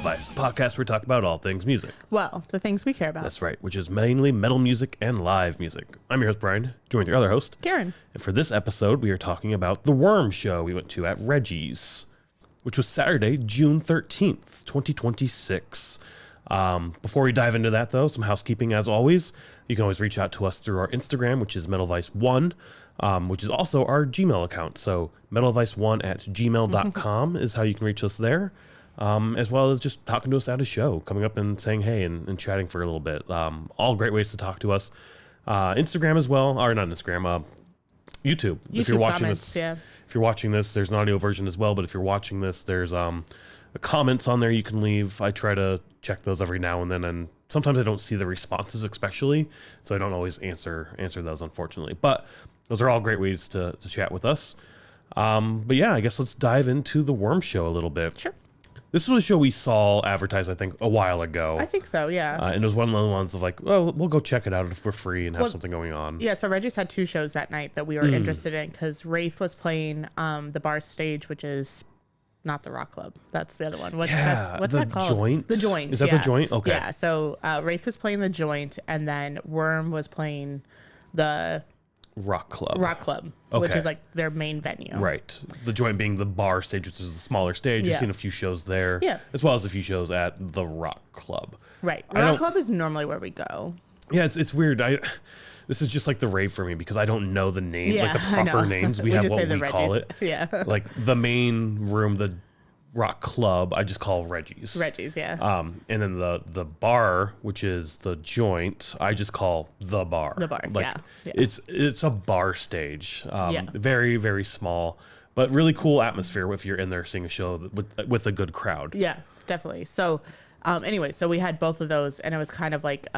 Vice, the podcast where we talk about all things music. Well, the things we care about. That's right, which is mainly metal music and live music. I'm your host, Brian, joined with your other host, Karen. And for this episode, we are talking about the Worm show we went to at Reggies, which was Saturday, June 13th, 2026. Before we dive into that, though, some housekeeping as always. You can always reach out to us through our Instagram, which is MetalVice1, which is also our Gmail account. So metalvice1@gmail.com is how you can reach us there, as well as just talking to us at a show, coming up and saying hey and chatting for a little bit. All great ways to talk to us. Instagram as well, or not Instagram, YouTube. If you're watching comments, this, yeah. If you're watching this, there's an audio version as well. But if you're watching this, there's comments on there you can leave. I try to check those every now and then, and sometimes I don't see the responses, especially, so I don't always answer those, unfortunately. But those are all great ways to chat with us. But yeah, I guess let's dive into the Worm show a little bit. Sure. This was a show we saw advertised, I think, a while ago. I think so, yeah. And it was one of the ones of like, well, we'll go check it out if we're free and have something going on. Yeah, so Reggies had two shows that night that we were interested in because Wraith was playing the bar stage, which is not the Rock Club. That's the other one. What's that called? Joint? The Joint. Is that the Joint? Okay. Yeah, so Wraith was playing the Joint, and then Worm was playing the Rock Club, which is like their main venue. Right. The Joint being the bar stage, which is the smaller stage. Yeah. You've seen a few shows there, as well as a few shows at the Rock Club. Right. Rock Club is normally where we go. Yeah, it's weird. This is just like the rave for me because I don't know the name, like the proper names. We have just what we Reggies. call it. Yeah. Like the main room, the Rock Club, I just call Reggies. Reggies, yeah. And then the bar, which is the Joint, I just call the bar. The bar, like, yeah. It's a bar stage. Very, very small, but really cool atmosphere if you're in there seeing a show with a good crowd. Yeah, definitely. So anyway, so we had both of those, and it was kind of like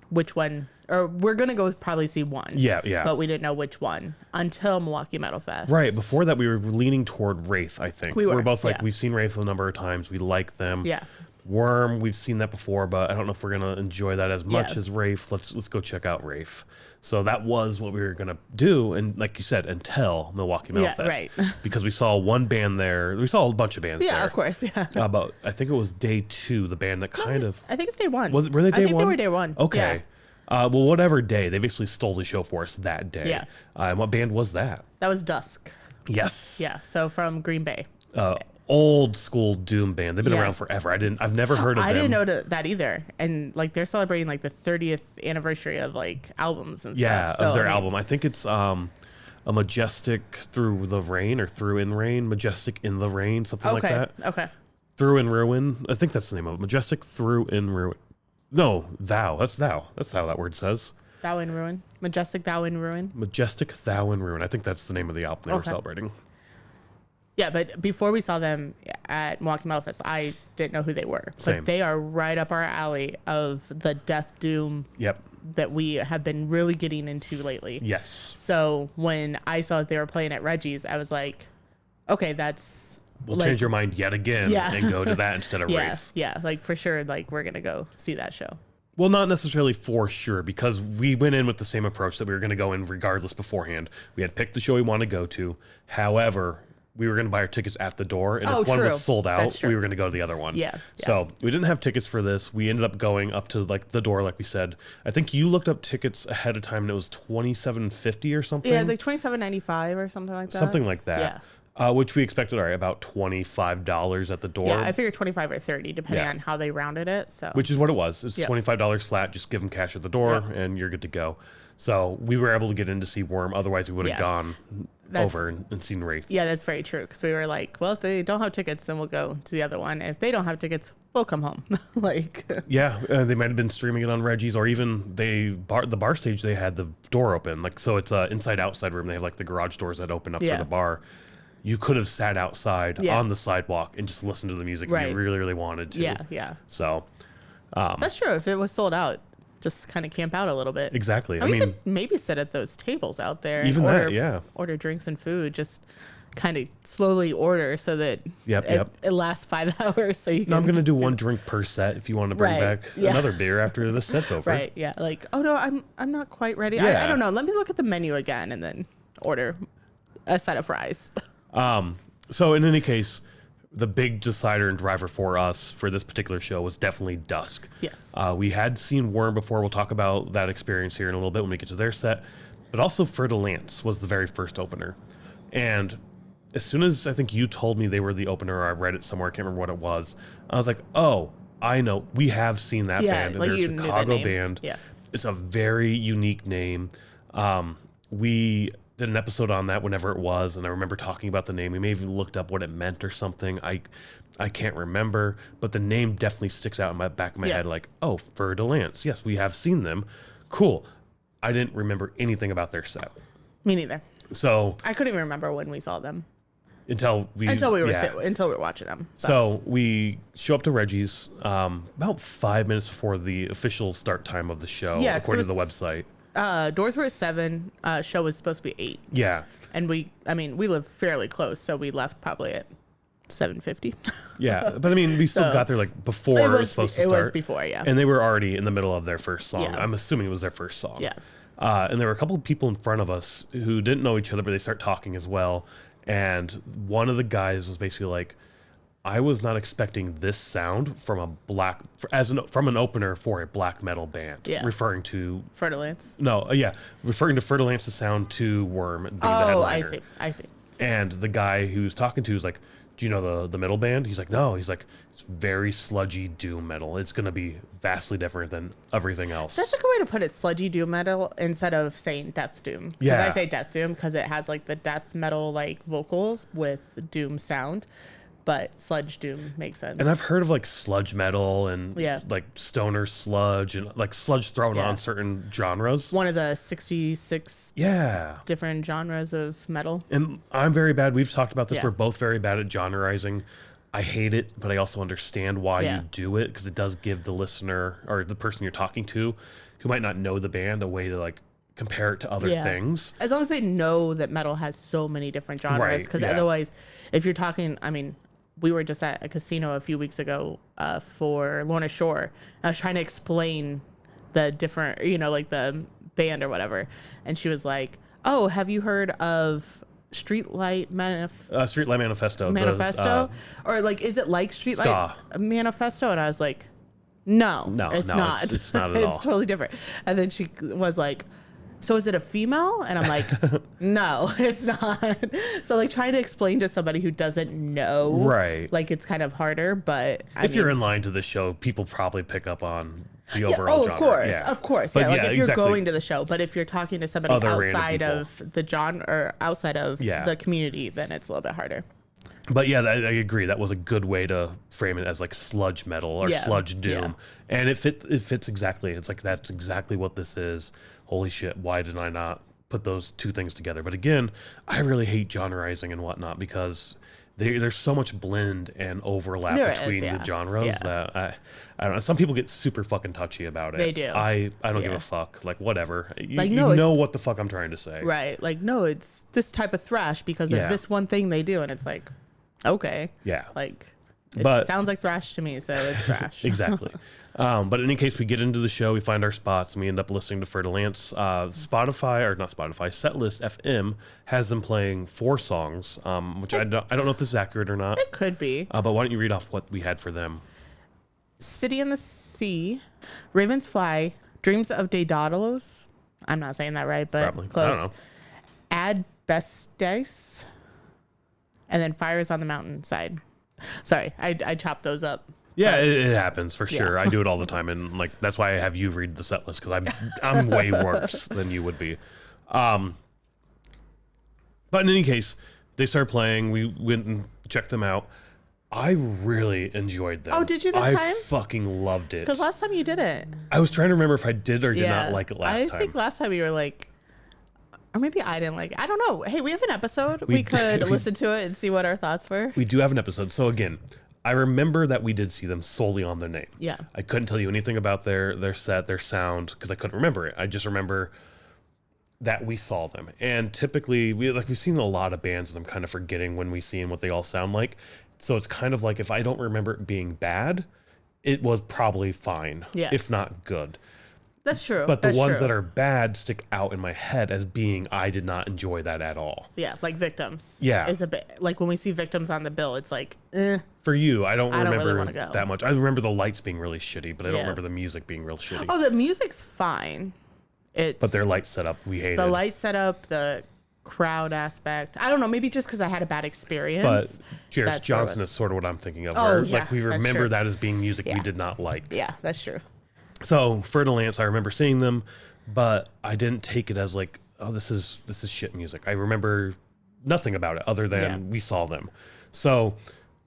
which one, or we're going to go probably see one. Yeah. But we didn't know which one until Milwaukee Metal Fest. Right. Before that, we were leaning toward Wraith, I think. We were both like, we've seen Wraith a number of times. We like them. Yeah. Worm, we've seen that before, but I don't know if we're going to enjoy that as much as Wraith. Let's go check out Wraith. So that was what we were going to do. And like you said, until Milwaukee Metal Fest. Right. Because we saw one band there. We saw a bunch of bands there. Yeah, of course. Yeah. But I think it was day 2, the band that kind of... I think it's day 1. Were they day 1? I think they were day 1. Okay. Yeah. Well, whatever day, they basically stole the show for us that day. Yeah. And what band was that? That was Dusk. Yes. Yeah. So from Green Bay. Old school doom band. They've been around forever. I've never heard of them. I didn't know that either. And like they're celebrating like the 30th anniversary of like albums and stuff. Yeah, of their album. I think it's a Majestic Through the Rain or Through in Rain, Majestic in the Rain, something like that. Okay. Through in Ruin. I think that's the name of it. Majestic Through in Ruin. No, Thou. That's Thou. That's how that word says. Thou in Ruin. Majestic Thou in Ruin. Majestic Thou in Ruin. I think that's the name of the album they were celebrating. Yeah, but before we saw them at Milwaukee Metal Fest, I didn't know who they were. Same. But they are right up our alley of the death doom that we have been really getting into lately. Yes. So when I saw that they were playing at Reggie's, I was like, okay, that's... We'll change your mind yet again and go to that instead of Wraith. Yeah, like for sure, like we're going to go see that show. Well, not necessarily for sure, because we went in with the same approach that we were going to go in regardless beforehand. We had picked the show we want to go to. However, we were going to buy our tickets at the door, and if one was sold out, we were going to go to the other one. Yeah. So we didn't have tickets for this. We ended up going up to like the door, like we said. I think you looked up tickets ahead of time, and it was $27.50 or something. Yeah, like $27.95 or something like that. Something like that. Yeah. Which we expected, about $25 at the door. Yeah, I figured 25 or 30, depending on how they rounded it. So, which is what it was. It's $25 flat. Just give them cash at the door, and you're good to go. So we were able to get in to see Worm. Otherwise, we would have gone over and seen Wraith. Yeah, that's very true. Because we were like, well, if they don't have tickets, then we'll go to the other one. And if they don't have tickets, we'll come home. They might have been streaming it on Reggie's, or even the bar stage. They had the door open, like so. It's a inside-outside room. They have like the garage doors that open up for the bar. You could have sat outside on the sidewalk and just listened to the music if you really, really wanted to. Yeah. So that's true. If it was sold out, just kind of camp out a little bit. Exactly. I mean, could maybe sit at those tables out there. Even and order drinks and food. Just kind of slowly order so that it lasts 5 hours. So you can. No, I'm gonna do one drink per set if you want to bring back another beer after the set's over. Right. Yeah. Like, oh no, I'm not quite ready. I don't know. Let me look at the menu again and then order a set of fries. So in any case, the big decider and driver for us for this particular show was definitely Dusk. Yes. We had seen Worm before. We'll talk about that experience here in a little bit when we get to their set. But also Fer De Lance was the very first opener. And as soon as I think you told me they were the opener, or I read it somewhere, I can't remember what it was, I was like, oh, I know. We have seen that band. Like They're a Chicago band. Yeah. It's a very unique name. We did an episode on that whenever it was, and I remember talking about the name. We may have even looked up what it meant or something. I can't remember, but the name definitely sticks out in my back of my head like, oh, Fer De Lance. Yes, we have seen them. Cool. I didn't remember anything about their set. Me neither. So I couldn't even remember when we saw them. Until we were watching them. So we show up to Reggies about 5 minutes before the official start time of the show, according to the website. Doors were at 7. Show was supposed to be 8. Yeah. And we live fairly close, so we left probably at 7:50. Yeah, but I mean, we still got there like before it was supposed to start. It was before, yeah. And they were already in the middle of their first song. Yeah. I'm assuming it was their first song. Yeah. And there were a couple of people in front of us who didn't know each other, but they start talking as well. And one of the guys was basically like, I was not expecting this sound from from an opener for a black metal band. Yeah. Referring to Fer De Lance. No, referring to Fer De Lance's sound to Worm being the headliner. I see. And the guy who's talking to is like, do you know the metal band? He's like, no. He's like, it's very sludgy doom metal. It's going to be vastly different than everything else. That's a good way to put it, sludgy doom metal, instead of saying death doom. Because I say death doom because it has like the death metal like vocals with doom sound. But sludge doom makes sense. And I've heard of like sludge metal and like stoner sludge and like sludge thrown on certain genres. One of the 66 different genres of metal. And I'm very bad. We've talked about this. We're both very bad at genreizing. I hate it, but I also understand why you do it, because it does give the listener or the person you're talking to who might not know the band a way to like compare it to other things. As long as they know that metal has so many different genres. Because otherwise, if you're talking, I mean, we were just at a casino a few weeks ago for Lorna Shore. I was trying to explain the different, like the band or whatever. And she was like, oh, have you heard of Streetlight Manifesto? Or like, is it like Streetlight Manifesto? And I was like, no, it's not. It's not at all. It's totally different. And then she was like, so is it a female? And I'm like, no, it's not. So like trying to explain to somebody who doesn't know, like it's kind of harder. But if you're in line to the show, people probably pick up on the overall genre. Of course. But like if you're going to the show, but if you're talking to somebody outside of the genre or outside of the community, then it's a little bit harder. But I agree. That was a good way to frame it as like sludge metal or sludge doom. And it fits exactly. It's like, that's exactly what this is. Holy shit, why did I not put those two things together? But again, I really hate genreizing and whatnot, because there's so much blend and overlap between the genres that I don't know. Some people get super fucking touchy about it. They do. I don't give a fuck. Like, whatever. You know what the fuck I'm trying to say. Right. Like, no, it's this type of thrash because of this one thing they do. And it's like, okay. Yeah. Like, it sounds like thrash to me, so it's thrash. Exactly. But in any case, we get into the show, we find our spots, and we end up listening to Fer De Lance. Setlist FM has them playing 4 songs, which I don't know if this is accurate or not. It could be. But why don't you read off what we had for them? City in the Sea, Ravens Fly, Dreams of Daedalus. I'm not saying that right, but probably close. I don't know. Ad Bestes, and then Fires on the Mountainside. Sorry, I chopped those up. Yeah, it happens for sure. I do it all the time, and like that's why I have you read the set list, because I'm way worse than you would be. But in any case, they started playing. We went and checked them out. I really enjoyed them. Oh, did you this time? I fucking loved it. Because last time you didn't. I was trying to remember if I did or did not like it last time. I think last time you were like, or maybe I didn't like it. I don't know. Hey, we have an episode. We could listen to it and see what our thoughts were. We do have an episode. So again, I remember that we did see them solely on their name. Yeah. I couldn't tell you anything about their set, their sound, because I couldn't remember it. I just remember that we saw them. And typically, we've seen a lot of bands, and I'm kind of forgetting when we see them what they all sound like. So it's kind of like, if I don't remember it being bad, it was probably fine, if not good. That's true. But the ones that are bad stick out in my head as being, I did not enjoy that at all. Yeah, like Victims. Yeah. Is a bit like when we see Victims on the bill, it's like, For you, I don't remember really go. that much. I remember the lights being really shitty, but I don't remember the music being real shitty. Oh, the music's fine. But their light setup, we hated. The light setup, the crowd aspect. I don't know, maybe just because I had a bad experience. But Jairus Johnson is sort of what I'm thinking of. Oh, where, yeah, like we remember that as being music we did not like. Yeah, that's true. So Fer De Lance, I remember seeing them, but I didn't take it as like, oh, this is shit music. I remember nothing about it other than we saw them. So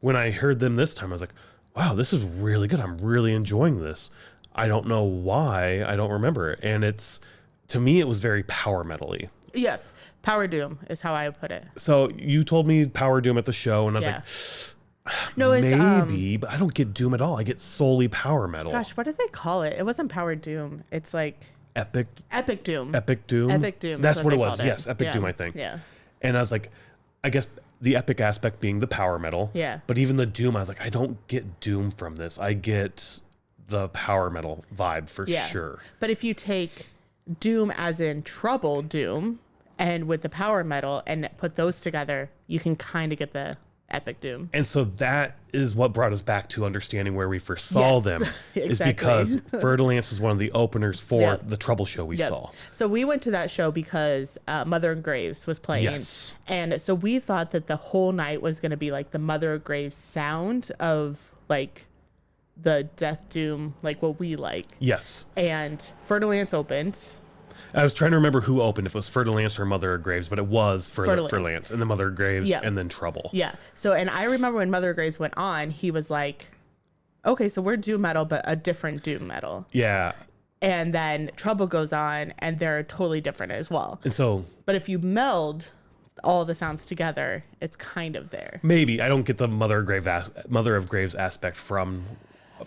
when I heard them this time, I was like, wow, this is really good. I'm really enjoying this. I don't know why. I don't remember it. And to me, it was very power metal-y. Yeah. Power doom is how I would put it. So you told me power doom at the show, and I was like, no, it's maybe, but I don't get doom at all. I get solely power metal. Gosh, what did they call it? It wasn't power doom. It's like epic doom. Epic doom. Epic doom. That's what it was. Yes, epic doom. I think. Yeah. And I was like, I guess the epic aspect being the power metal. Yeah. But even the doom, I was like, I don't get doom from this. I get the power metal vibe for sure. But if you take doom as in trouble doom, and with the power metal and put those together, you can kind of get the epic doom. And so that is what brought us back to understanding where we first saw them. Is because Fer De Lance was one of the openers for the Trouble show we saw. So we went to that show because Mother of Graves was playing. Yes. And so we thought that the whole night was going to be like the Mother of Graves sound of like the death doom, like what we like. Yes. And Fer De Lance opened. I was trying to remember who opened, if it was Fer De Lance or Mother of Graves, but it was Fer De Lance, and then Mother of Graves, and then Trouble. Yeah. So, and I remember when Mother of Graves went on, he was like, okay, so we're doom metal, but a different doom metal. Yeah. And then Trouble goes on, and they're totally different as well. And so... But if you meld all the sounds together, it's kind of there. Maybe. I don't get the Mother of Graves aspect from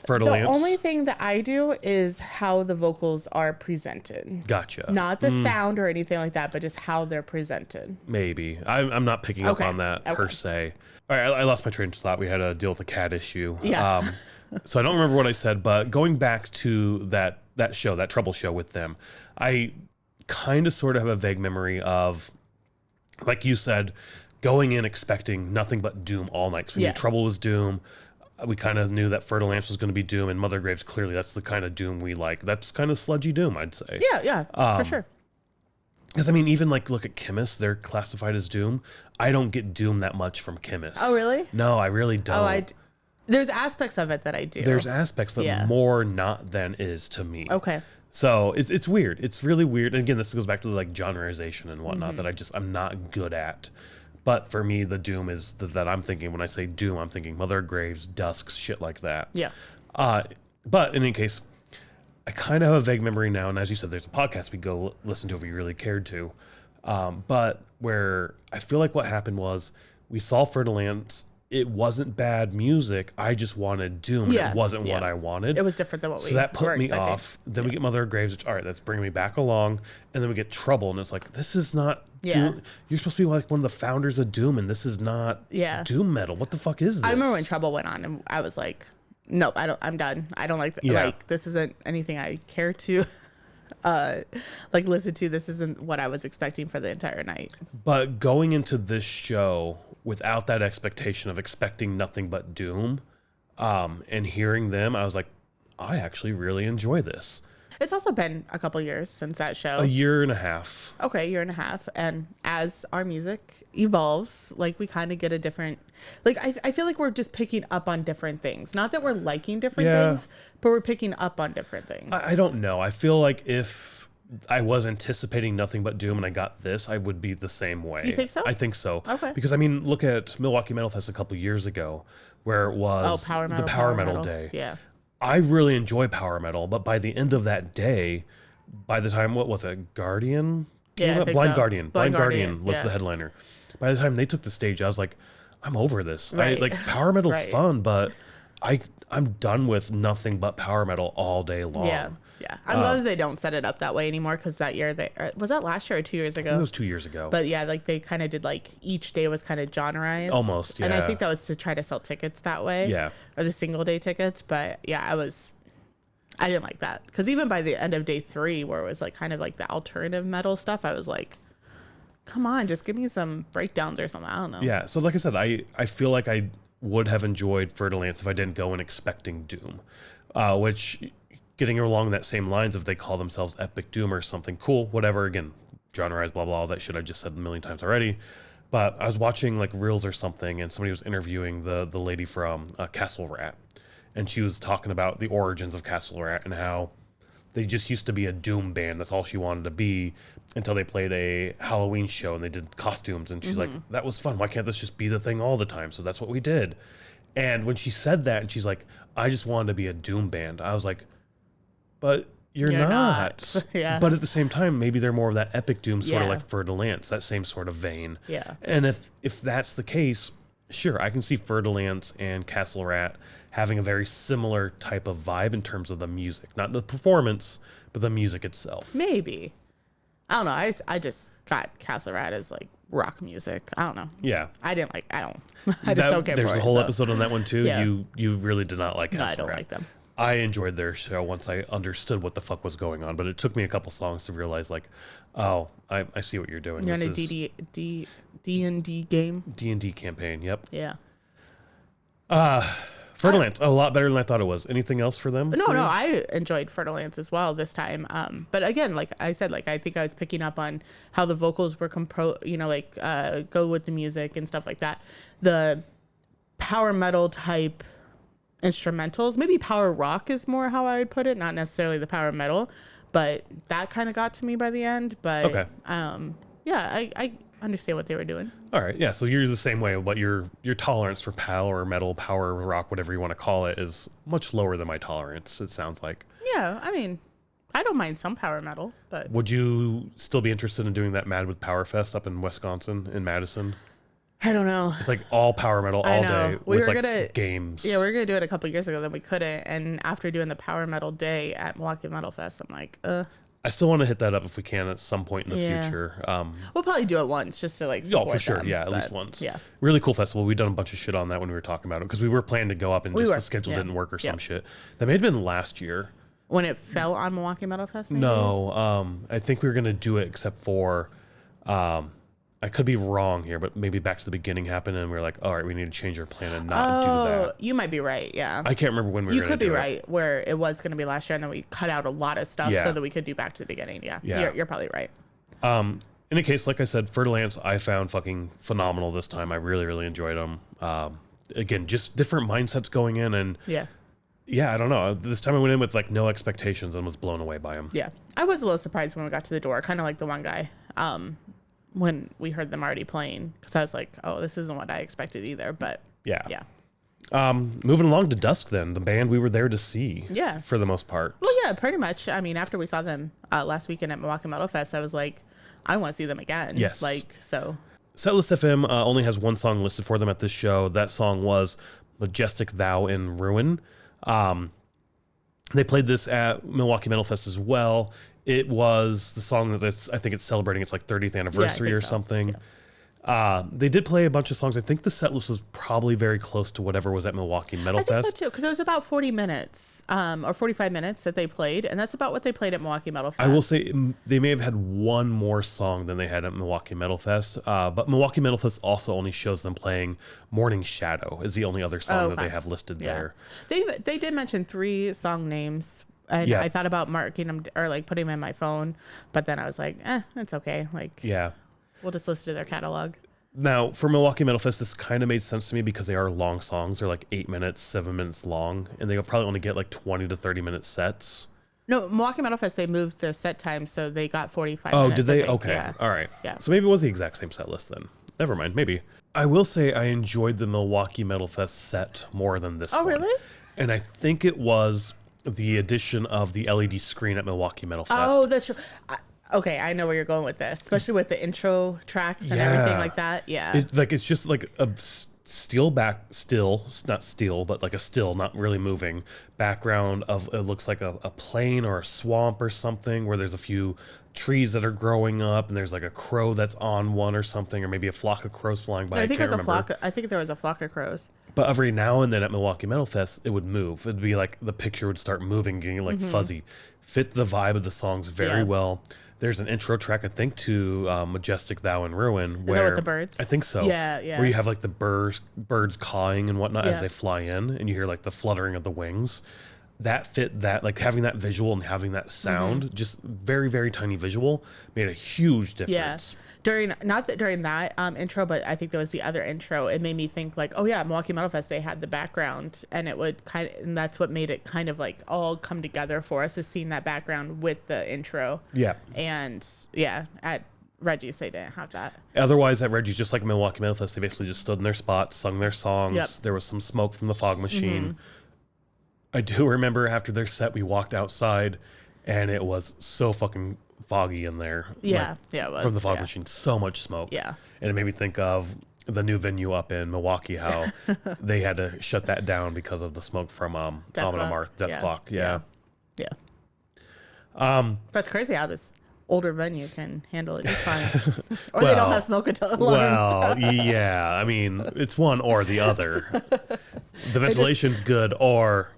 Fer De Lance. The only thing that I do is how the vocals are presented. Gotcha. Not the sound or anything like that, but just how they're presented. Maybe. I'm not picking up on that per se. All right, I lost my train of thought. We had to deal with a cat issue. Yeah. So I don't remember what I said, but going back to that show, that Trouble show with them, I kind of sort of have a vague memory of, like you said, going in expecting nothing but doom all night. So we knew Trouble was doom. We kind of knew that Fer De Lance was going to be doom, and Mother Graves, clearly that's the kind of doom we like. That's kind of sludgy doom, I'd say. Yeah, for sure. Because, I mean, even like look at Chemist, they're classified as doom. I don't get doom that much from Chemist. Oh, really? No, I really don't. There's aspects of it that I do. There's aspects, but more not than is to me. Okay. So it's weird. It's really weird. And again, this goes back to like genreization and whatnot that I'm not good at. But for me, the doom is that I'm thinking, when I say doom, I'm thinking Mother Graves, Dusk, shit like that. Yeah. But in any case, I kind of have a vague memory now. And as you said, there's a podcast we go listen to if we really cared to. But where I feel like what happened was we saw Fer De Lance. It wasn't bad music. I just wanted doom. It wasn't what I wanted. It was different than what we So that put me expecting. off. Then we get Mother of Graves, which, all right, that's bringing me back along. And then we get Trouble, and it's like, this is not doom. You're supposed to be like one of the founders of doom, and this is not doom metal. What the fuck is this? I remember when Trouble went on, and I was like, nope, I'm done. I don't like like this isn't anything I care to like listen to. This isn't what I was expecting for the entire night. But going into this show without that expectation of expecting nothing but doom, and hearing them, I was like, I actually really enjoy this. It's also been a couple years since that show. A year and a half. Okay, year and a half. And as our music evolves, like we kind of get a different, like I feel like we're just picking up on different things. Not that we're liking different things, but we're picking up on different things. I don't know. I feel like if I was anticipating nothing but doom and I got this, I would be the same way. You think so? I think so. Okay. Because I mean, look at Milwaukee Metal Fest a couple years ago, where it was the power metal day. Yeah. I really enjoy power metal, but by the end of that day, by the time, what was it, Guardian? Yeah, I think Blind so. Guardian. Blind Guardian was the headliner. By the time they took the stage, I was like, I'm over this. Right. Like power metal's fun, but I'm done with nothing but power metal all day long. Yeah. Yeah. I'm glad that they don't set it up that way anymore, because that year, was that last year or 2 years ago? I think it was 2 years ago. But yeah, like they kind of did, like each day was kind of genreized. Almost, yeah. And I think that was to try to sell tickets that way. Yeah. Or the single day tickets. But yeah, I didn't like that. Because even by the end of day 3, where it was like kind of like the alternative metal stuff, I was like, come on, just give me some breakdowns or something. I don't know. Yeah, so like I said, I feel like I would have enjoyed Fer De Lance if I didn't go in expecting Doom, which, getting along that same lines, if they call themselves Epic Doom or something, cool, whatever. Again, genre-wise, blah, blah, all that shit I just said a million times already. But I was watching like Reels or something, and somebody was interviewing the lady from Castle Rat, and she was talking about the origins of Castle Rat and how they just used to be a Doom band. That's all she wanted to be until they played a Halloween show and they did costumes. And she's like, that was fun. Why can't this just be the thing all the time? So that's what we did. And when she said that, and she's like, I just wanted to be a Doom band, I was like, but you're not. Yeah. But at the same time, maybe they're more of that Epic Doom, sort of Yeah. like Fer De Lance, that same sort of vein. Yeah. And if that's the case, sure, I can see Fer De Lance and Castle Rat having a very similar type of vibe in terms of the music. Not the performance, but the music itself. Maybe. I don't know. I just got Castle Rat as like rock music. I don't know. Yeah. I don't. I just don't care There's for it. a whole episode on that one too. Yeah. You really did not like Castle No, I don't Rat. like them. I enjoyed their show once I understood what the fuck was going on, but it took me a couple songs to realize, like, oh, I see what you're doing. You're this in a D&D game? D&D campaign, yep. Yeah. Fer De Lance, a lot better than I thought it was. Anything else for them? No, I enjoyed Fer De Lance as well this time. But again, like I said, like I think I was picking up on how the vocals were go with the music and stuff like that. The power metal type instrumentals, maybe power rock is more how I would put it, not necessarily the power metal, but that kind of got to me by the end. But Okay. Yeah, I understand what they were doing. All right, yeah, so you're the same way, but your tolerance for power metal, power rock, whatever you want to call it, is much lower than my tolerance, it sounds like. Yeah, I mean, I don't mind some power metal, but Would you still be interested in doing that Mad with Power Fest up in Wisconsin, in Madison? I don't know. It's like all power metal all day We with were like gonna games. Yeah, we were gonna do it a couple of years ago, then we couldn't. And after doing the power metal day at Milwaukee Metal Fest, I'm like, I still want to hit that up if we can at some point in the Yeah. future. We'll probably do it once just to like Oh, support for sure. them, Yeah, at least but, once. Yeah. Really cool festival. We've done a bunch of shit on that when we were talking about it because we were planning to go up and We just were, the schedule yeah. didn't work or some Yep. shit. That may have been last year. When it fell on Milwaukee Metal Fest, maybe? No, I think we were going to do it except for, I could be wrong here, but maybe back to the beginning happened and we were like, all right, we need to change our plan and not do that. You might be right, yeah. I can't remember when we were You going to could be do it. right, where it was going to be last year, and then we cut out a lot of stuff Yeah. so that we could do back to the beginning. Yeah, Yeah. You're probably right. In any case, like I said, Fer De Lance, I found fucking phenomenal this time. I really, really enjoyed them. Again, just different mindsets going in, and Yeah, I don't know. This time I went in with like no expectations and was blown away by them. yeah. I was a little surprised when we got to the door, kind of like the one guy, when we heard them already playing, because I was like, oh, this isn't what I expected either. But Yeah. yeah. Moving along to Dusk, then the band we were there to see. Yeah. For the most part. Well, yeah, pretty much. I mean, after we saw them last weekend at Milwaukee Metal Fest, I was like, I want to see them again. Yes. Like, so. Setlist FM only has one song listed for them at this show. That song was Majestic Thou in Ruin. They played this at Milwaukee Metal Fest as well. It was the song I think it's celebrating its like 30th anniversary or something. Yeah. They did play a bunch of songs. I think the set list was probably very close to whatever was at Milwaukee Metal I think Fest. so too, because it was about 40 minutes or 45 minutes that they played, and that's about what they played at Milwaukee Metal Fest. I will say they may have had one more song than they had at Milwaukee Metal Fest, but Milwaukee Metal Fest also only shows them playing Morning Shadow is the only other song that they have listed there. They did mention 3 song names, and Yeah. I thought about marking them or like putting them in my phone, but then I was like, it's okay. Like, Yeah. we'll just listen to their catalog. Now, for Milwaukee Metal Fest, this kind of made sense to me because they are long songs. They're like 8 minutes, 7 minutes long, and they'll probably only get like 20 to 30-minute sets. No, Milwaukee Metal Fest, they moved the set time, so they got 45 Oh, minutes. did they? I think. Okay. Yeah. All right. Yeah. So maybe it was the exact same set list then. Never mind. Maybe. I will say I enjoyed the Milwaukee Metal Fest set more than this one. Oh, really? And I think it was the addition of the LED screen at Milwaukee Metal Fest. Oh, that's true. Okay, I know where you're going with this, especially with the intro tracks and everything like that. Yeah. It's just like a not steel, but like a still, not really moving background of, it looks like a plain or a swamp or something where there's a few trees that are growing up and there's like a crow that's on one or something, or maybe a flock of crows flying by. I think can't it was remember. I think there was a flock of crows. But every now and then at Milwaukee Metal Fest, it would move. It'd be like the picture would start moving, getting like fuzzy. Fit the vibe of the songs very well. There's an intro track, I think, to Majestic Thou in Ruin. Is that with the birds? I think so. Yeah, yeah. Where you have like the birds cawing and whatnot as they fly in, and you hear like the fluttering of the wings. That fit that, like having that visual and having that sound, just very, very tiny visual, made a huge difference. Yeah. During that intro, but I think there was the other intro. It made me think like, oh yeah, Milwaukee Metal Fest, they had the background, and it would and that's what made it kind of like all come together for us, is seeing that background with the intro. Yeah. And yeah, at Reggies, they didn't have that. Otherwise, at Reggies, just like Milwaukee Metal Fest, they basically just stood in their spots, sung their songs. Yep. There was some smoke from the fog machine. I do remember after their set, we walked outside, and it was so fucking foggy in there. Yeah, it was. From the fog machine, so much smoke. Yeah. And it made me think of the new venue up in Milwaukee, how they had to shut that down because of the smoke from Death Clock. Yeah. That's crazy how this older venue can handle it just fine. Or they don't have smoke alarms. Well, yeah. I mean, it's one or the other. The ventilation's good, or,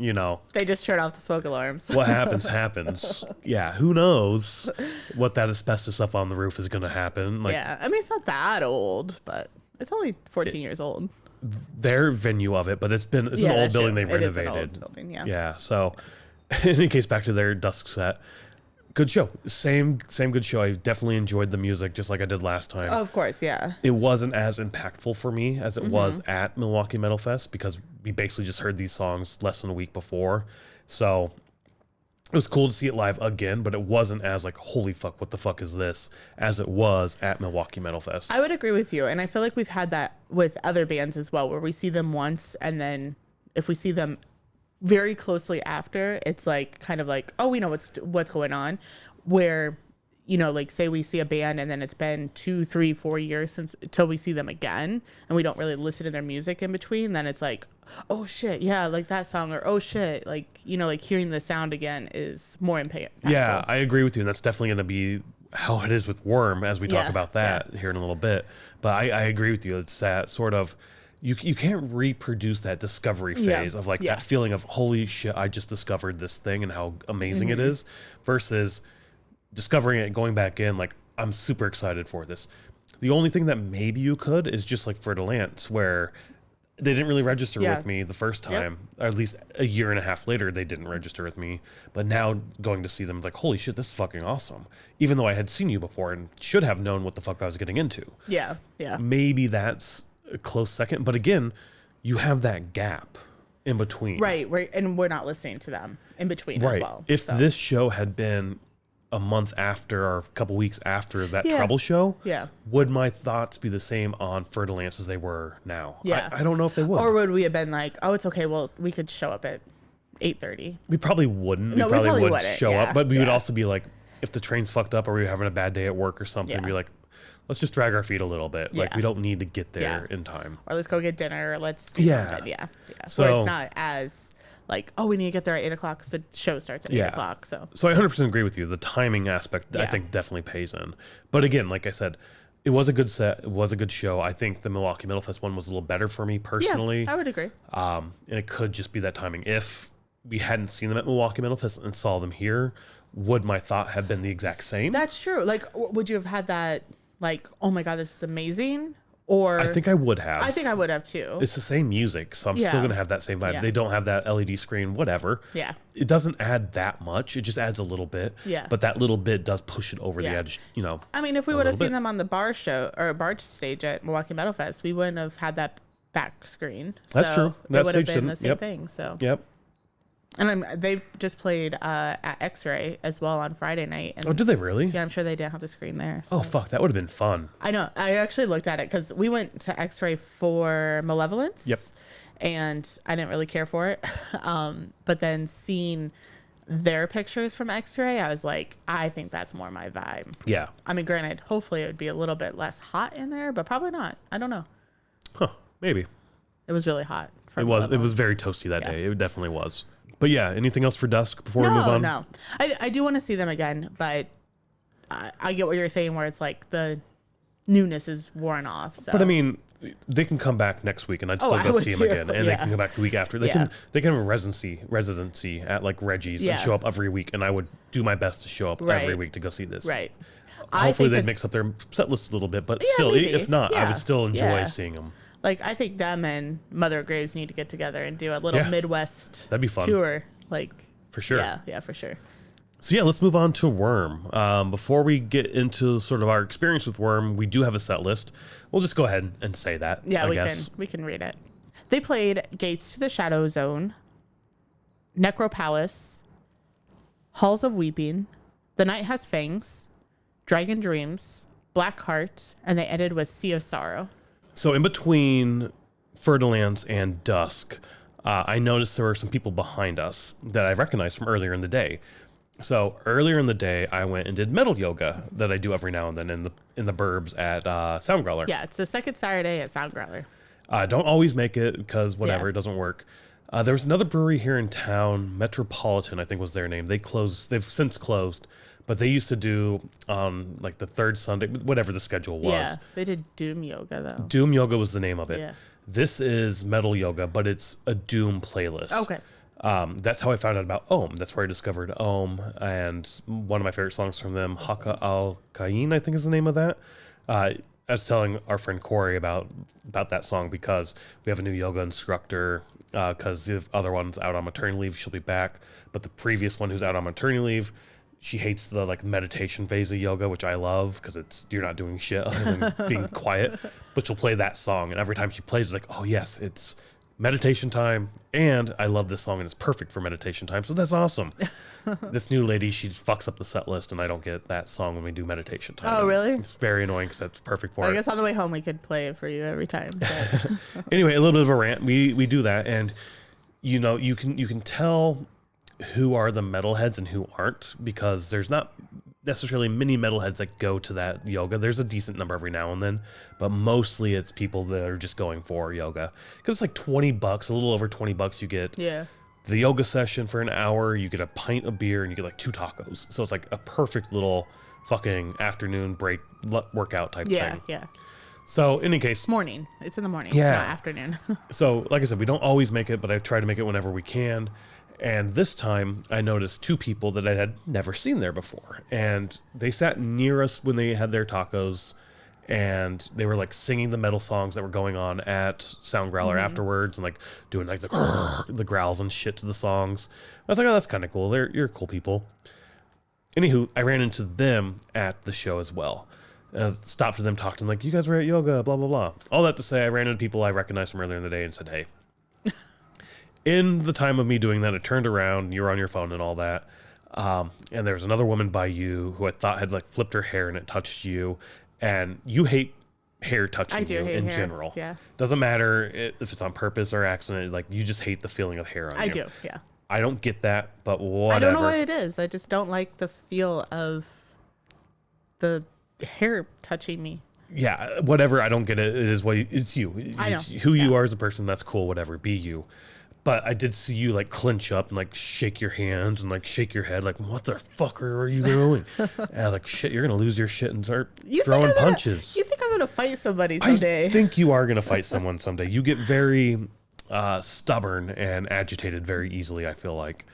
they just turn off the smoke alarms. What happens. Yeah, who knows what that asbestos stuff on the roof is going to happen. Yeah, I mean, it's not that old, but it's only 14 years old. Their venue of it, but it's an old building they've renovated. It is an old building, Yeah, so in any case, back to their Dusk set. Good show. Same good show. I definitely enjoyed the music just like I did last time. Oh, of course, yeah. It wasn't as impactful for me as it was at Milwaukee Metal Fest, because we basically just heard these songs less than a week before. So it was cool to see it live again, but it wasn't as like, holy fuck, what the fuck is this, as it was at Milwaukee Metal Fest. I would agree with you. And I feel like we've had that with other bands as well, where we see them once, and then if we see them very closely after, it's like kind of like, oh, we know what's going on. Where, like say we see a band and then it's been 2, 3, 4 years until we see them again, and we don't really listen to their music in between, then it's like, oh shit, yeah, like that song, or oh shit, like, like hearing the sound again is more impactful. Yeah, I agree with you, and that's definitely going to be how it is with Worm as we talk about that here in a little bit. But I agree with you. It's that sort of, you can't reproduce that discovery phase of like that feeling of, holy shit, I just discovered this thing and how amazing it is, versus discovering it, going back in, like, I'm super excited for this. The only thing that maybe you could is just like Fer De Lance, where they didn't really register with me the first time, or at least a year and a half later, they didn't register with me. But now going to see them, like, holy shit, this is fucking awesome. Even though I had seen you before and should have known what the fuck I was getting into. Yeah. Maybe that's a close second. But again, you have that gap in between. Right. And we're not listening to them in between as well. If this show had been a month after or a couple weeks after that Trouble show, would my thoughts be the same on Fer De Lance as they were now? I don't know if they would. Or would we have been like, oh, it's okay, well, we could show up at 8:30? We probably wouldn't. No, we probably wouldn't show up, but we would also be like, if the train's fucked up or we were having a bad day at work or something, be like, let's just drag our feet a little bit. Like, we don't need to get there in time. Or let's go get dinner, or let's do something. Yeah. So it's not as like, oh, we need to get there at 8 o'clock because the show starts at 8 o'clock. So I 100% agree with you. The timing aspect, I think, definitely pays in. But again, like I said, it was a good set. It was a good show. I think the Milwaukee Metal Fest one was a little better for me personally. Yeah, I would agree. And it could just be that timing. If we hadn't seen them at Milwaukee Metal Fest and saw them here, would my thought have been the exact same? That's true. Like, would you have had that, like, oh my God, this is amazing? Or I think I would have. I think I would have too. It's the same music, so I'm still going to have that same vibe. Yeah. They don't have that LED screen, whatever. Yeah. It doesn't add that much. It just adds a little bit. Yeah. But that little bit does push it over the edge, I mean, if we would have seen them on the bar stage at Milwaukee Metal Fest, we wouldn't have had that back screen. That's true. That it would have stage been the same yep. thing. So. Yep. And they just played at X-Ray as well on Friday night. And did they really? Yeah, I'm sure they didn't have the screen there. So. Oh, fuck. That would have been fun. I know. I actually looked at it because we went to X-Ray for Malevolence. Yep. And I didn't really care for it. But then seeing their pictures from X-Ray, I was like, I think that's more my vibe. Yeah. I mean, granted, hopefully it would be a little bit less hot in there, but probably not. I don't know. Huh. Maybe. It was really hot. It was very toasty that day. It definitely was. But yeah, anything else for Dusk before we move on? No. I do want to see them again, but I get what you're saying where it's like the newness is worn off. So. But I mean, they can come back next week, and I'd still go see them again, and they can come back the week after. They can have a residency at like Reggies and show up every week, and I would do my best to show up every week to go see this. Right. Hopefully they'd mix up their set list a little bit, but still, maybe. If not, I would still enjoy seeing them. Like, I think them and Mother of Graves need to get together and do a little Midwest That'd be fun. tour. Like, for sure. Yeah, for sure. So yeah, let's move on to Worm. Before we get into sort of our experience with Worm, we do have a set list. We'll just go ahead and say that. Yeah, we can read it. They played Gates to the Shadow Zone, Necropalace, Halls of Weeping, The Night Has Fangs, Dragon Dreams, Black Heart, and they ended with Sea of Sorrow. So in between Fer De Lance and Dusk, I noticed there were some people behind us that I recognized from earlier in the day. So earlier in the day, I went and did metal yoga that I do every now and then in the burbs at Sound Growler. Yeah, it's the second Saturday at Sound Growler. Don't always make it because whatever, it doesn't work. There was another brewery here in town, Metropolitan, I think was their name. They've since closed, but they used to do on like the third Sunday, whatever the schedule was. Yeah, they did Doom Yoga though. Doom Yoga was the name of it. Yeah. This is metal yoga, but it's a Doom playlist. Okay. That's how I found out about Ohm. That's where I discovered Ohm, and one of my favorite songs from them, Haka Al Kain, I think is the name of that. I was telling our friend Corey about that song because we have a new yoga instructor, because the other one's out on maternity leave. She'll be back, but the previous one who's out on maternity leave, she hates the like meditation phase of yoga, which I love because you're not doing shit other than being quiet. But she'll play that song, and every time she plays, it's like, oh yes, it's meditation time, and I love this song, and it's perfect for meditation time. So that's awesome. This new lady, she fucks up the set list, and I don't get that song when we do meditation time. Oh, really? It's very annoying because that's perfect for it. I guess on the way home we could play it for you every time. Anyway, a little bit of a rant. We do that, and you know, you can tell who are the metalheads and who aren't, because there's not necessarily many metalheads that go to that yoga. There's a decent number every now and then, but mostly it's people that are just going for yoga, because it's like $20, a little over $20. You get the yoga session for an hour, you get a pint of beer, and you get like 2 tacos. So it's like a perfect little fucking afternoon break workout type thing. Yeah. So in any case, morning. It's in the morning, not afternoon. So like I said, we don't always make it, but I try to make it whenever we can. And this time I noticed 2 people that I had never seen there before. And they sat near us when they had their tacos, and they were like singing the metal songs that were going on at Sound Growler afterwards, and like doing like the growls and shit to the songs. I was like, oh, that's kind of cool. You're cool people. Anywho, I ran into them at the show as well. And I stopped to them, talked to them like, you guys were at yoga, blah, blah, blah. All that to say, I ran into people I recognized from earlier in the day and said, hey. In the time of me doing that, I turned around, you were on your phone and all that. And there was another woman by you who I thought had like flipped her hair and it touched you. And you hate hair touching you in general. Yeah. Doesn't matter if it's on purpose or accident. Like, you just hate the feeling of hair on you. I do, yeah. I don't get that, but whatever. I don't know what it is. I just don't like the feel of the hair touching me. Yeah, whatever. I don't get it. It is what it's you. It's who you are as a person. That's cool. Whatever. Be you. But I did see you like clench up and like shake your hands and like shake your head like, what the fuck are you doing? And I was like, shit, you're gonna lose your shit and start throwing punches. You think I'm gonna fight somebody someday? I think you are gonna fight someone someday. You get very stubborn and agitated very easily, I feel like.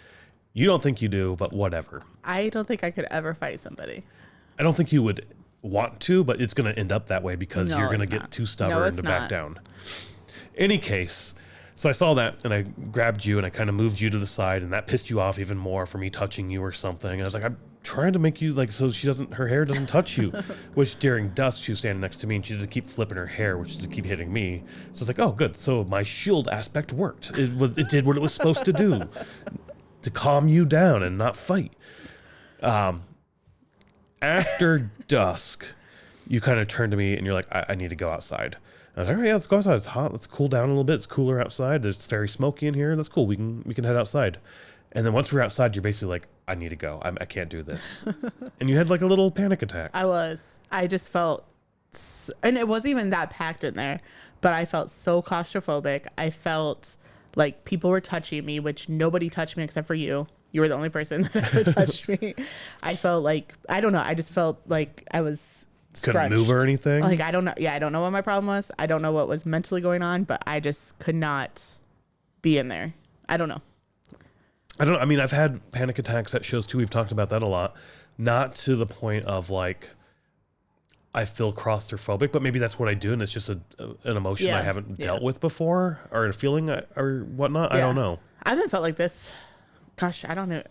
You don't think you do, but whatever. I don't think I could ever fight somebody. I don't think you would want to, but it's gonna end up that way because you're gonna get too stubborn to back down. Any case. So I saw that, and I grabbed you, and I kind of moved you to the side, and that pissed you off even more for me touching you or something. And I was like, I'm trying to make you, like, so her hair doesn't touch you. Which during Dusk, she was standing next to me, and she just keep flipping her hair, which just keep hitting me. So it's like, oh, good. So my shield aspect worked. It did what it was supposed to do, to calm you down and not fight. After Dusk, you kind of turned to me, and you're like, I need to go outside. I was like, all right, yeah, let's go outside. It's hot. Let's cool down a little bit. It's cooler outside. It's very smoky in here. That's cool. We can head outside. And then once we're outside, you're basically like, I need to go. I can't do this. And you had like a little panic attack. I just felt, and it wasn't even that packed in there, but I felt so claustrophobic. I felt like people were touching me, which nobody touched me except for you. You were the only person that ever touched me. I felt like, I don't know. I just felt like I was couldn't move or anything. Like, I don't know. Yeah, I don't know what my problem was. I don't know what was mentally going on, but I just could not be in there. I don't know. I mean, I've had panic attacks at shows too. We've talked about that a lot. Not to the point of like, I feel claustrophobic, but maybe that's what I do. And it's just an emotion I haven't dealt with before, or a feeling or whatnot. I don't know. I haven't felt like this. Gosh, I don't know.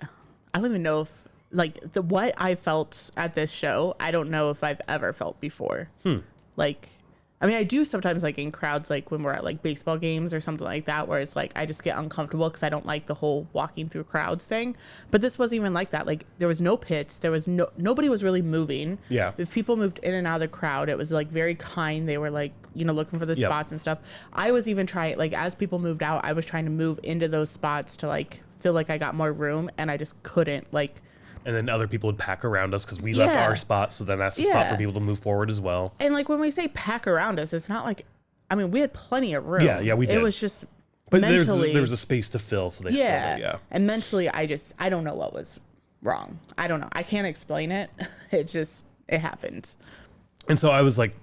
I don't even know if like what I felt at this show. I don't know if I've ever felt before. Like, I mean, I do sometimes like in crowds, like when we're at like baseball games or something like that, where it's like I just get uncomfortable because I don't like the whole walking through crowds thing. But this wasn't even like that. Like there was no pits. There was nobody was really moving. Yeah. If people moved in and out of the crowd, it was like very kind. They were like, you know, looking for the spots and stuff. I was even trying, like as people moved out, I was trying to move into those spots to like feel like I got more room, and I just couldn't. Like. And then other people would pack around us because we left our spot. So then that's the spot for people to move forward as well. And like when we say pack around us, it's not like, I mean, we had plenty of room. Yeah, we did. It was just but mentally. There's a space to fill. So they filled it, yeah. And mentally, I don't know what was wrong. I don't know. I can't explain it. It happened. And so I was like,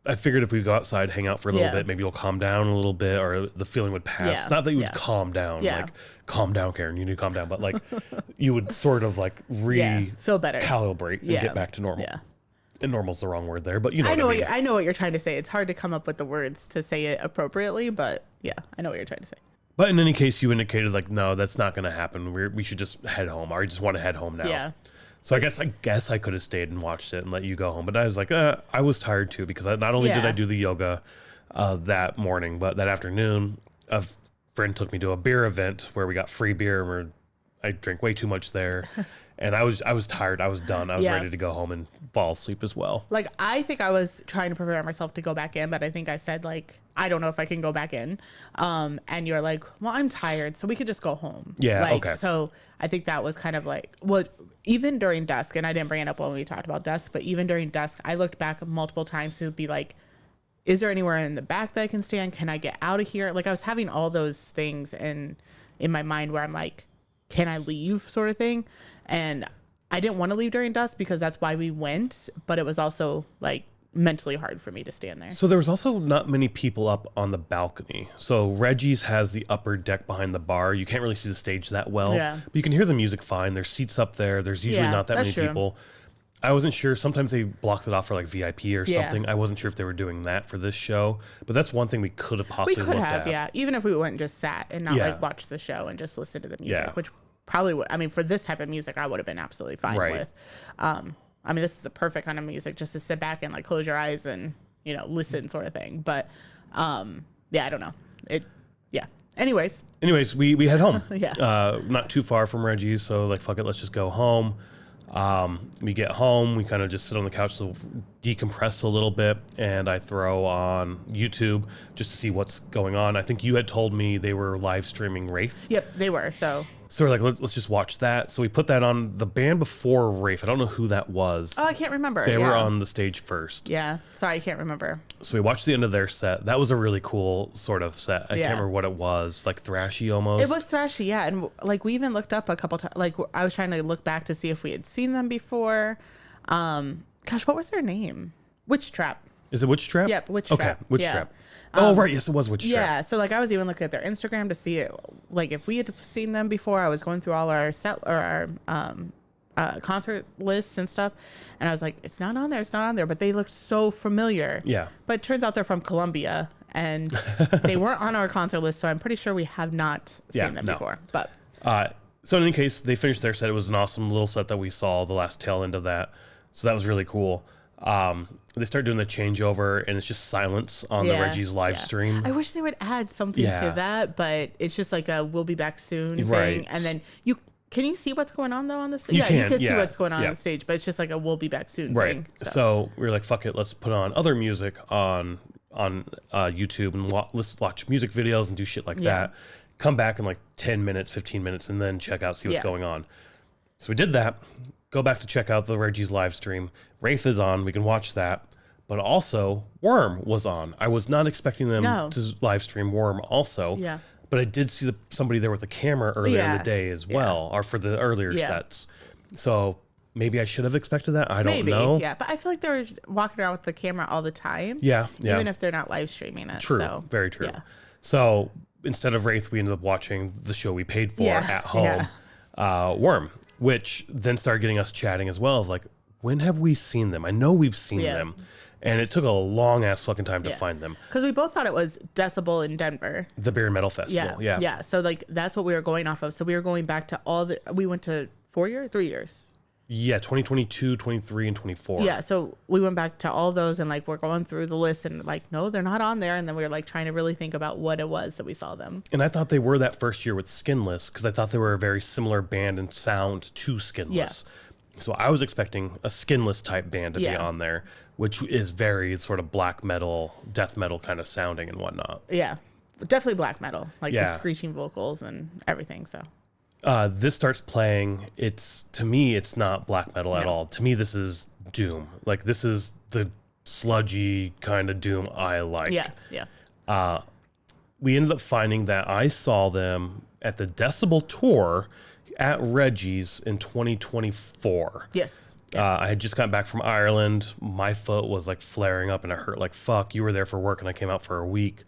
I figured if we go outside, hang out for a little bit, maybe you'll calm down a little bit, or the feeling would pass. Yeah. Not that you would calm down, like calm down, Karen. You need to calm down, but like you would sort of like feel better, calibrate, and get back to normal. Yeah, and normal's the wrong word there, but you know. I know what you're trying to say. It's hard to come up with the words to say it appropriately, but yeah, I know what you're trying to say. But in any case, you indicated like, no, that's not going to happen. We should just head home. Or I just want to head home now. Yeah. So I guess I could have stayed and watched it and let you go home. But I was like, I was tired too, because not only did I do the yoga that morning, but that afternoon, a friend took me to a beer event where we got free beer, and I drank way too much there. And I was tired. I was done. I was ready to go home and fall asleep as well. Like, I think I was trying to prepare myself to go back in, but I think I said, like, I don't know if I can go back in. And you're like, well, I'm tired, so we could just go home. Yeah, like, okay. So I think that was kind of like, even during Dusk, and I didn't bring it up when we talked about Dusk, but even during Dusk, I looked back multiple times to be like, is there anywhere in the back that I can stand? Can I get out of here? Like, I was having all those things in my mind where I'm like, can I leave, sort of thing. And I didn't want to leave during Dusk because that's why we went, but it was also like mentally hard for me to stand there. So there was also not many people up on the balcony. So Reggies has the upper deck behind the bar. You can't really see the stage that well, but you can hear the music fine. There's seats up there. There's usually not that many people. I wasn't sure. Sometimes they blocked it off for like VIP or something. I wasn't sure if they were doing that for this show, but that's one thing we could have possibly looked at. Yeah. Even if we went and just sat and not like watched the show and just listened to the music, which probably would, I mean, for this type of music, I would have been absolutely fine with. I mean, this is the perfect kind of music just to sit back and like close your eyes and, you know, listen, sort of thing. But I don't know. Anyways, we head home. Not too far from Reggies, so like, fuck it, let's just go home. We get home, we kind of just sit on the couch to decompress a little bit, and I throw on YouTube just to see what's going on. I think you had told me they were live streaming Wraith. Yep, they were. So we're like, let's just watch that. So we put that on. The band before Wraith, I don't know who that was. Oh, I can't remember. They were on the stage first. Yeah, sorry, I can't remember. So we watched the end of their set. That was a really cool sort of set. I can't remember what it was, like thrashy almost. It was thrashy, yeah. And like we even looked up a couple times. Like I was trying to look back to see if we had seen them before. Gosh, what was their name? Witch Trap. Is it Witch Trap? Yep, Witch Trap. Okay, Witch Trap. Oh, right. Yes, it was Witch Trap. Yeah. So like I was even looking at their Instagram to see it, like if we had seen them before. I was going through all our concert lists and stuff, and I was like, it's not on there. It's not on there. But they looked so familiar. Yeah. But it turns out they're from Colombia, and they weren't on our concert list. So I'm pretty sure we have not seen them before. But so in any case, they finished their set. It was an awesome little set that we saw the last tail end of that. So that was really cool. They start doing the changeover, and it's just silence on the Reggies live stream. I wish they would add something to that, but it's just like a "we'll be back soon" thing. And then can you see what's going on though on the stage? You can see what's going on on the stage, but it's just like a "we'll be back soon" thing. So we were like, "Fuck it, let's put on other music on YouTube and let's watch music videos and do shit like that. Come back in like 10 minutes, 15 minutes, and then check out, see what's going on." So we did that. Go back to check out the Reggies live stream. Wraith is on. We can watch that. But also, Worm was on. I was not expecting them to live stream Worm also. Yeah. But I did see somebody there with a camera earlier in the day as well, or for the earlier sets. So maybe I should have expected that. I don't know. Yeah, but I feel like they're walking around with the camera all the time. Yeah. Even if they're not live streaming it. True. So, Very true. Yeah. So instead of Wraith, we ended up watching the show we paid for at home, Worm, which then started getting us chatting as well. Of like, when have we seen them? I know we've seen them. And it took a long ass fucking time to find them. Because we both thought it was Decibel in Denver. The Beer Metal Festival. Yeah. Yeah. So like that's what we were going off of. So we were going back to we went to 3 years. Yeah, 2022, 23, and 24. Yeah, so we went back to all those and like we're going through the list and like, no, they're not on there. And then we were like trying to really think about what it was that we saw them. And I thought they were that first year with Skinless because I thought they were a very similar band and sound to Skinless. Yeah. So I was expecting a Skinless type band to be on there, which is very sort of black metal, death metal kind of sounding and whatnot. Yeah, definitely black metal, like the screeching vocals and everything. So this starts playing. To me, it's not black metal at all. To me, this is doom. Like this is the sludgy kind of doom I like. Yeah. We ended up finding that I saw them at the Decibel tour at Reggies in 2024. Yes. I had just gotten back from Ireland. My foot was like flaring up and it hurt like fuck. You were there for work and I came out for a week.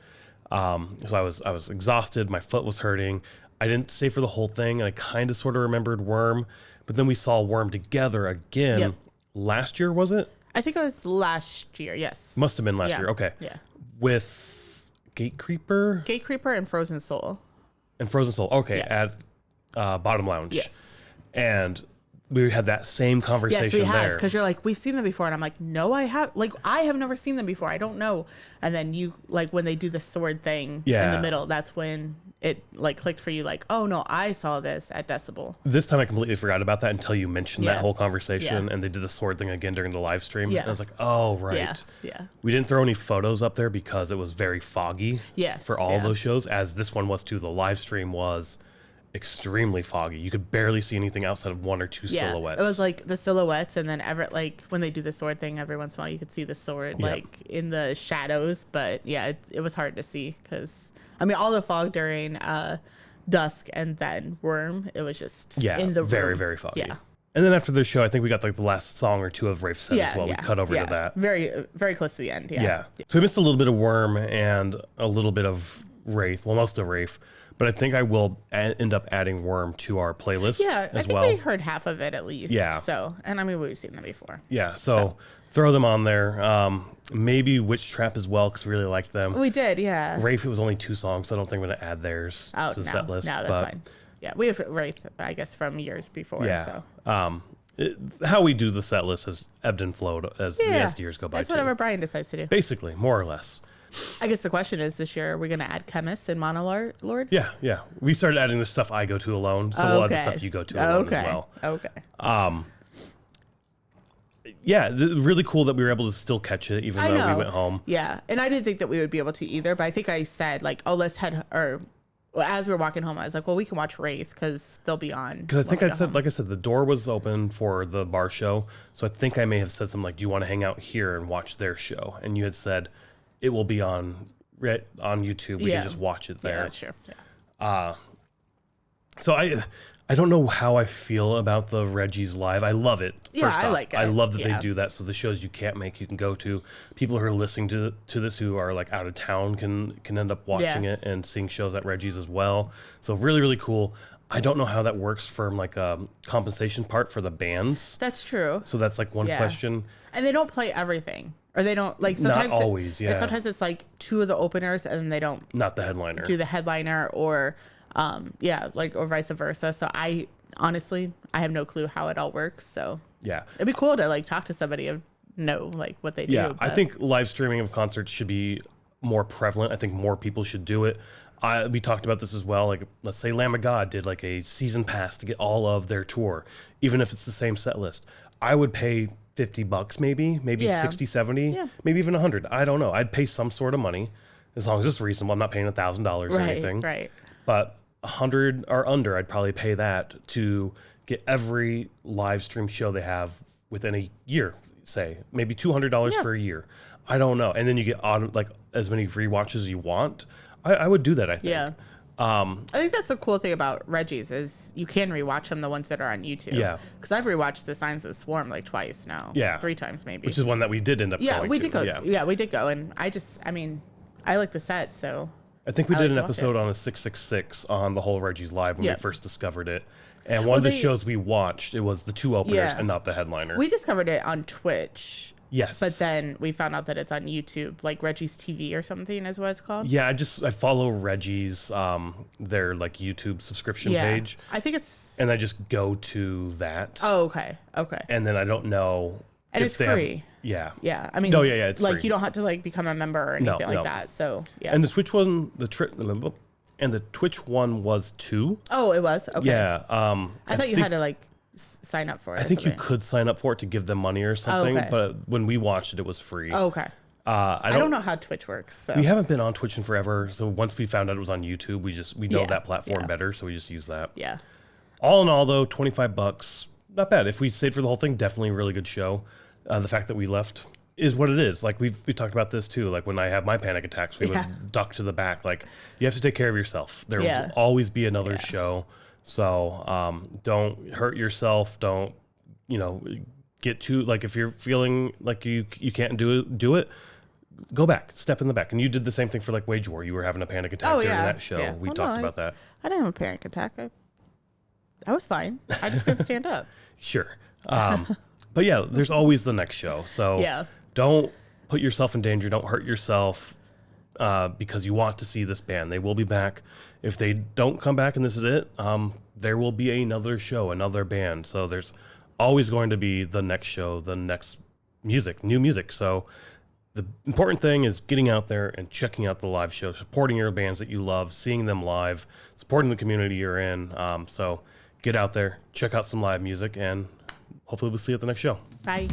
So I was exhausted. My foot was hurting. I didn't stay for the whole thing. And I kind of sort of remembered Worm, but then we saw Worm together again last year. Was it? I think it was last year. Yes. Must have been last year. Okay. Yeah. With Gatecreeper and Frozen Soul. Okay. At Bottom Lounge. Yes. And we had that same conversation there. Because you're like, we've seen them before. And I'm like, no, I have never seen them before. I don't know. And then you, like, when they do the sword thing in the middle, that's when it, like, clicked for you. Like, oh, no, I saw this at Decibel. This time I completely forgot about that until you mentioned that whole conversation. And they did the sword thing again during the live stream. And I was like, oh, right. Yeah. We didn't throw any photos up there because it was very foggy for all those shows, as this one was too. The live stream was extremely foggy. You could barely see anything outside of one or two silhouettes. It was like the silhouettes, and then like when they do the sword thing, every once in a while you could see the sword like in the shadows. But yeah, it was hard to see because I mean all the fog during Dusk and then Worm, it was just in the very room. very foggy. Yeah. And then after the show, I think we got like the last song or two of Rafe's set as well. We cut over to that. Very very close to the end. Yeah. So we missed a little bit of Worm and a little bit of Wraith. Well, most of Wraith. But I think I will end up adding Worm to our playlist as well. I think we heard half of it at least. Yeah. So, and I mean, we've seen them before. Yeah. So throw them on there. Maybe Witch Trap as well, because we really liked them. We did, yeah. Wraith, it was only 2 songs, so I don't think I'm going to add theirs to the set list. No, that's fine. Yeah, we have Wraith, I guess, from years before. Yeah. So. How we do the set list has ebbed and flowed as the years go by. That's whatever Brian decides to do. Basically, more or less. I guess the question is this year, are we going to add Chemist and Monolord? Yeah. We started adding the stuff I go to alone, so we'll add the stuff you go to alone as well. Okay. Yeah, really cool that we were able to still catch it even though we went home. Yeah, and I didn't think that we would be able to either, but I think I said like, oh, let's head, or as we were walking home, I was like, well, we can watch Wraith because they'll be on. Because I think I said, like I said, the door was open for the bar show, so I think I may have said something like, do you want to hang out here and watch their show? And you had said, it will be on YouTube. We can just watch it there. Yeah, that's true. Yeah. So I don't know how I feel about the Reggies live. I love it. First off, I like it. I love that they do that. So the shows you can't make, you can go to. People who are listening to this who are like out of town can end up watching it and seeing shows at Reggies as well. So really, really cool. I don't know how that works from like a compensation part for the bands. That's true. So that's like one question. And they don't play everything. Or they don't, like, sometimes not always, sometimes it's like 2 of the openers and they don't not the headliner. Do the headliner or or vice versa. So I honestly have no clue how it all works. So yeah. It'd be cool to like talk to somebody and know like what they do. Yeah, I think live streaming of concerts should be more prevalent. I think more people should do it. We talked about this as well. Like, let's say Lamb of God did like a season pass to get all of their tour, even if it's the same set list. I would pay $50 maybe 60, 70, maybe even 100. I don't know. I'd pay some sort of money as long as it's reasonable. I'm not paying $1,000 or anything. Right. But 100 or under, I'd probably pay that to get every live stream show they have within a year, say maybe $200 for a year. I don't know. And then you get on like as many free watches as you want. I would do that, I think. I think that's the cool thing about Reggies is you can rewatch them, the ones that are on YouTube. Yeah. Because I've rewatched The Signs of the Swarm like twice now. Yeah. 3 times maybe. Which is one that we did end up going we to. did go. Yeah, we did go. And I like the set, so. I think we did an episode on a 666 on the whole Reggies Live when we first discovered it. And one of the shows we watched, it was the 2 openers and not the headliner. We discovered it on Twitch. Yes. But then we found out that it's on YouTube, like Reggies TV or something is what it's called. Yeah, I follow Reggies, their like YouTube subscription page. I think it's... And I just go to that. Oh, okay. And then I don't know... And it's free. Yeah. Yeah. I mean... No, yeah, it's like free. You don't have to like become a member or anything like that. So, yeah. And the Twitch one, the Twitch one was 2. Oh, it was? Okay. Yeah. I thought you had to like... sign up for it. I think you could sign up for it to give them money or something, but when we watched it, it was free. Oh, okay. I don't know how Twitch works. So. We haven't been on Twitch in forever, so once we found out it was on YouTube, we know that platform better, so we just use that. Yeah. All in all, though, $25, not bad. If we stayed for the whole thing, definitely a really good show. The fact that we left is what it is. Like we talked about this too. Like when I have my panic attacks, we would duck to the back. Like you have to take care of yourself. There will always be another show. So don't hurt yourself. Don't, get too, like if you're feeling like you can't do it, go back, step in the back. And you did the same thing for like Wage War. You were having a panic attack during that show. Yeah. We talked about that. I didn't have a panic attack. I was fine. I just couldn't stand up. Sure. But yeah, there's always the next show. So don't put yourself in danger. Don't hurt yourself because you want to see this band. They will be back. If they don't come back and this is it, there will be another show, another band. So there's always going to be the next show, the next new music. So the important thing is getting out there and checking out the live show, supporting your bands that you love, seeing them live, supporting the community you're in. So get out there, check out some live music, and hopefully we'll see you at the next show. Bye.